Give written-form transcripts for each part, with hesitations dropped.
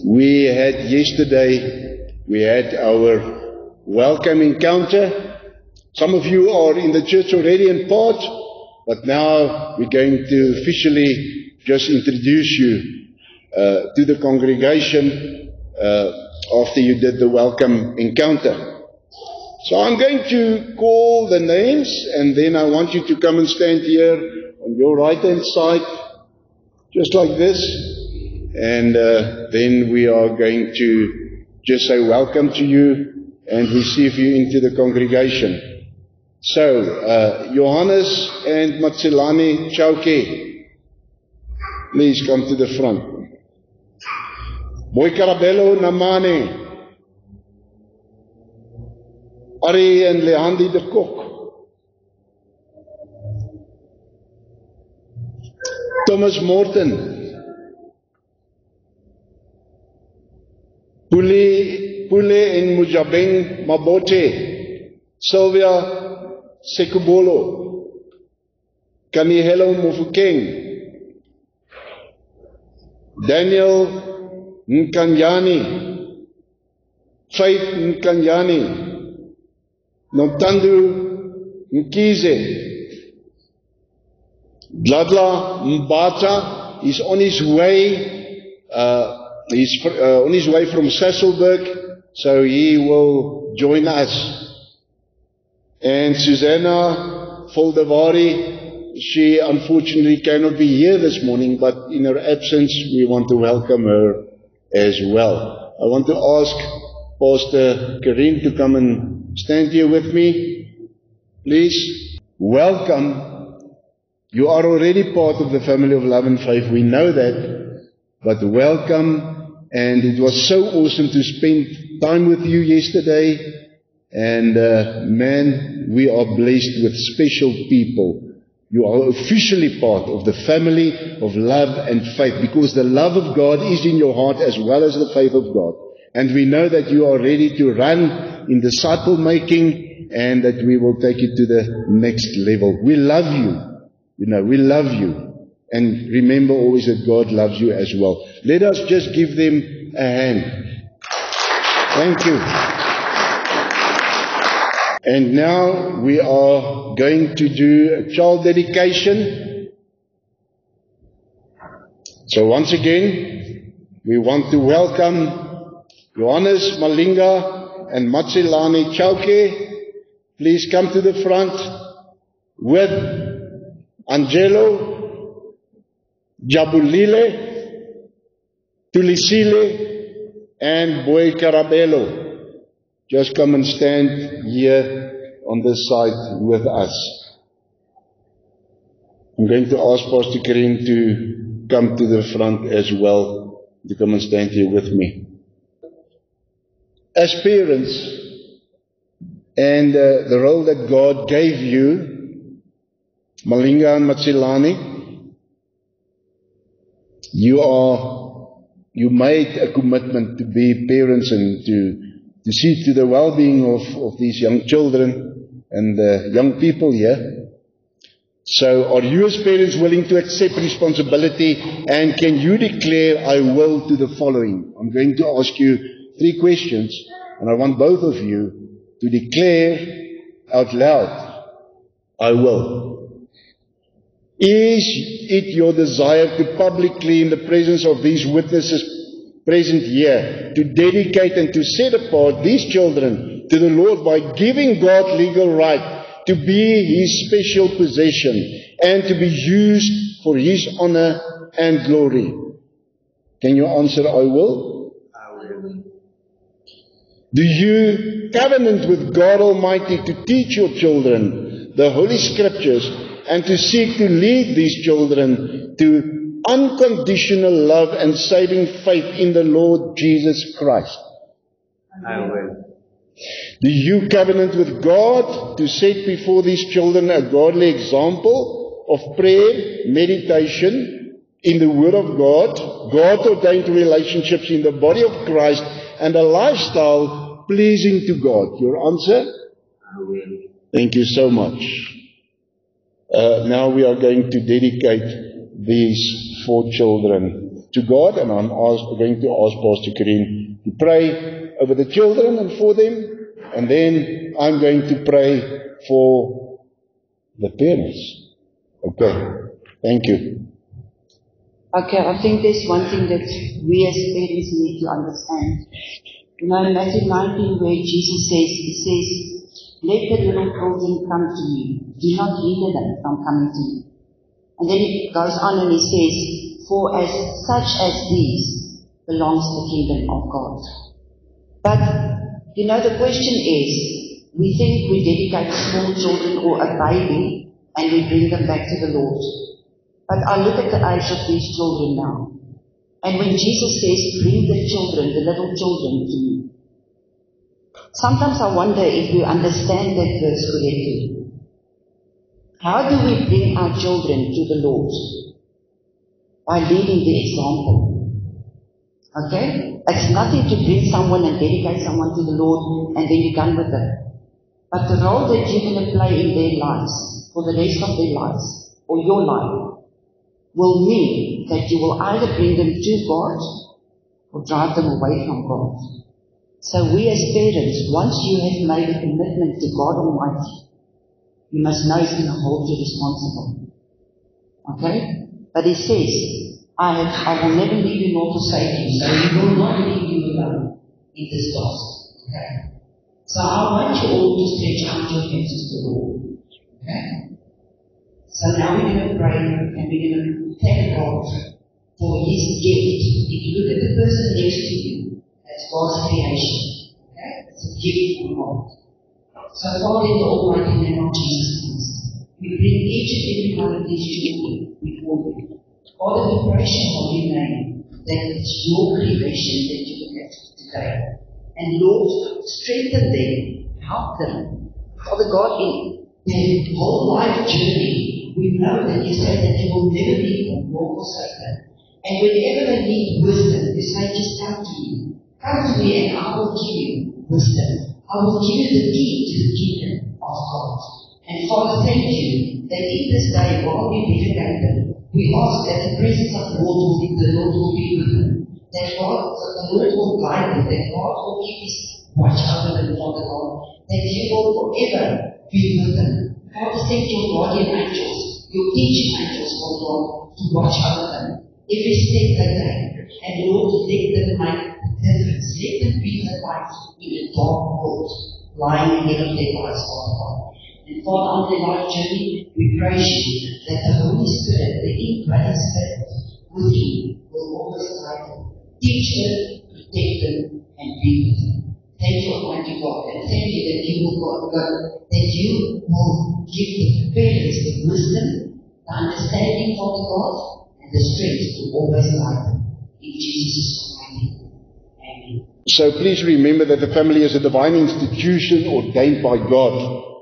We had yesterday, we had our welcome encounter. Some of you are in the church already and part, but now we're going to officially just introduce you to the congregation after you did the welcome encounter. So I'm going to call the names, and then I want you to come and stand here on your right hand side, just like this. And then we are going to just say welcome to you and receive you into the congregation. So, Johannes and Matsilani Chauke, please come to the front. Boy Carabello Namane, Ari and Lehandi de Kok, Thomas Morton, Pule and Mujabeng Mabote, Sylvia Sekubolo, Kanihelo Mofukeng, Daniel Nkanyani, Faith Nkanyani, Nontandu Nkize, Dladla Mbata is on his way. He's on his way from Sasolburg, so he will join us. And Susanna Foldavari, she unfortunately cannot be here this morning, but in her absence, we want to welcome her as well. I want to ask Pastor Karin to come and stand here with me, please. Welcome. You are already part of the family of love and faith. We know that, but welcome. And it was so awesome to spend time with you yesterday. And man, we are blessed with special people. You are officially part of the family of love and faith, because the love of God is in your heart as well as the faith of God. And we know that you are ready to run in disciple making, and that we will take it to the next level. We love you. We love you. And remember always that God loves you as well. Let us just give them a hand. Thank you. And now we are going to do a child dedication. So once again, we want to welcome Johannes Malinga and Matsilani Chauke. Please come to the front with Angelo Jabulile, Tulisile, and Boy Carabello. Just come and stand here on this side with us. I'm going to ask Pastor Karim to come to the front as well, to come and stand here with me. As parents, and the role that God gave you, Malinga and Matsilani, you made a commitment to be parents and to see to the well-being of these young children and the young people here. So are you as parents willing to accept responsibility, and can you declare I will to the following? I'm going to ask you 3 questions, and I want both of you to declare out loud, I will. Is it your desire to publicly, in the presence of these witnesses present here, to dedicate and to set apart these children to the Lord by giving God legal right to be His special possession and to be used for His honor and glory? Can you answer, I will? I will. Do you covenant with God Almighty to teach your children the Holy Scriptures and to seek to lead these children to unconditional love and saving faith in the Lord Jesus Christ? I will. Do you covenant with God to set before these children a godly example of prayer, meditation in the Word of God, God-ordained relationships in the body of Christ, and a lifestyle pleasing to God. Your answer? I will. Thank you so much. Now we are going to dedicate these 4 children to God, and I'm going to ask Pastor Karim to pray over the children and for them, and then I'm going to pray for the parents. Okay, thank you. Okay, I think there's one thing that we as parents need to understand. You know, in Matthew 19 where Jesus says, He says, let the little children come to me. Do not hinder them from coming to me. And then He goes on and He says, for as such as these belongs the kingdom of God. But, you know, the question is, we think we dedicate small children or a baby and we bring them back to the Lord. But I look at the age of these children now. And when Jesus says, bring the children, the little children to me. Sometimes I wonder if we understand that verse correctly. How do we bring our children to the Lord? By leading the example. Okay? It's nothing to bring someone and dedicate someone to the Lord and then you're done with them. But the role that you're going to play in their lives, for the rest of their lives, or your life, will mean that you will either bring them to God or drive them away from God. So we as parents, once you have made a commitment to God Almighty, you must know He's going to hold you responsible. Okay? But He says, I will never leave you nor forsake you, so He will not leave you alone in this task. Okay? So I want you all to stretch out your hands to the Lord. Okay? So now we're going to pray and we're going to thank God for His gift. If you look at the person next to you, that's God's creation. Okay? It's a gift from God. So Father, in the almighty name of Jesus Christ, we bring each and every one of these children before you. Father, we praise your holy name that it's your creation that you look at today. And Lord, strengthen them, help them. Father God, in their whole life journey, we know that you said that you will never leave them nor forsake them. And whenever they need wisdom, you say, just come to me. Come to me and I will give you wisdom. I will give you the key to the kingdom of God. And Father, thank you that in this day, while we dedicate them, we ask that the presence of the Lord will be with them. That God, the Lord will guide them. That God will keep His watch over them, Father God. That you will forever be with them. Father, send your guardian angels, your teaching angels, Father God, to watch over them. Every step they take. And Lord, let them make a difference. Let them be the light in a dark world lying ahead of their lives, Father God. And Father, on their life journey, we praise you that the Holy Spirit, the indwelling Spirit within, will always guide them, teach them, protect them, and be with them. Thank you, Almighty God, and thank you that you will give the parents the wisdom, the understanding, Father God, and the strength to always guide them. In Jesus' mighty name. Amen. So please remember that the family is a divine institution ordained by God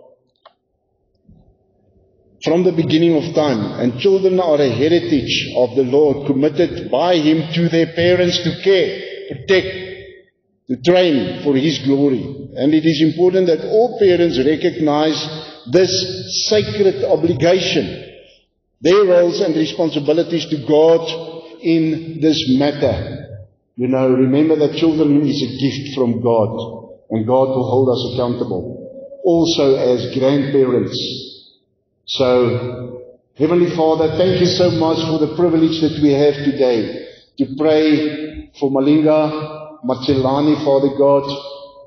from the beginning of time, and children are a heritage of the Lord committed by Him to their parents to care, protect, to train for His glory. And it is important that all parents recognize this sacred obligation, their roles and responsibilities to God in this matter. You know, remember that children is a gift from God, and God will hold us accountable. Also as grandparents. So, Heavenly Father, thank you so much for the privilege that we have today to pray for Malinga, Matselani, Father God,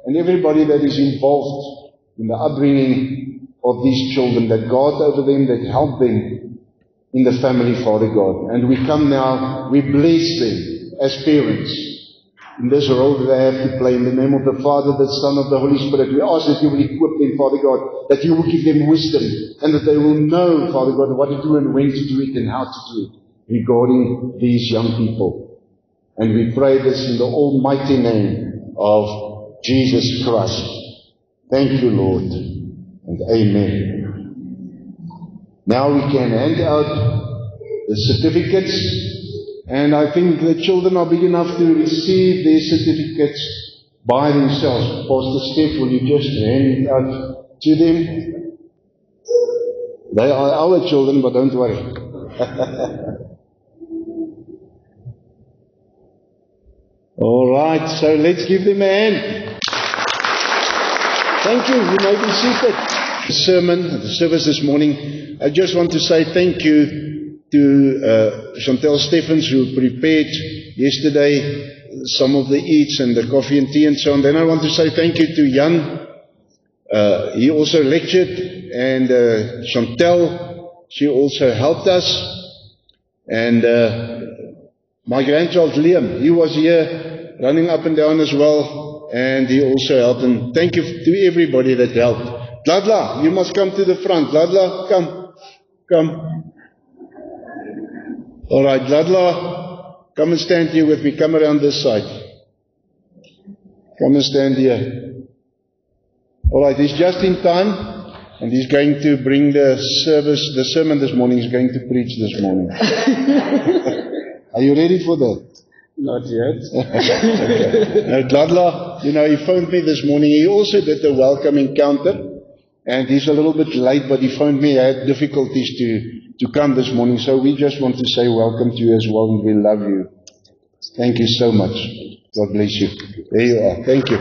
and everybody that is involved in the upbringing of these children, that God over them, that help them in the family, Father God. And we come now, we bless them as parents in this role that they have to play. In the name of the Father, the Son, of the Holy Spirit, we ask that you will equip them, Father God, that you will give them wisdom, and that they will know, Father God, what to do and when to do it and how to do it regarding these young people. And we pray this in the almighty name of Jesus Christ. Thank you, Lord, and amen. Now we can hand out the certificates. And I think the children are big enough to receive their certificates by themselves. Pastor Steph, will you just hand it out to them? They are our children, but don't worry. All right, so let's give them a hand. Thank you. You may be seated. The service this morning, I just want to say thank you to Chantel Steffens, who prepared yesterday some of the eats and the coffee and tea and so on. Then I want to say thank you to Jan. He also lectured, and Chantel, she also helped us. And my grandchild Liam, he was here running up and down as well, and he also helped. And thank you to everybody that helped. Ladla, you must come to the front. Ladla, come. All right, Ladla, come and stand here with me. Come around this side. Come and stand here. All right, he's just in time, and he's going to bring the sermon this morning. He's going to preach this morning. Are you ready for that? Not yet. Okay. Ladla, he phoned me this morning. He also did the welcome encounter. And he's a little bit late, but he phoned me. He had difficulties to come this morning. So we just want to say welcome to you as well, and we love you. Thank you so much. God bless you. There you are. Thank you.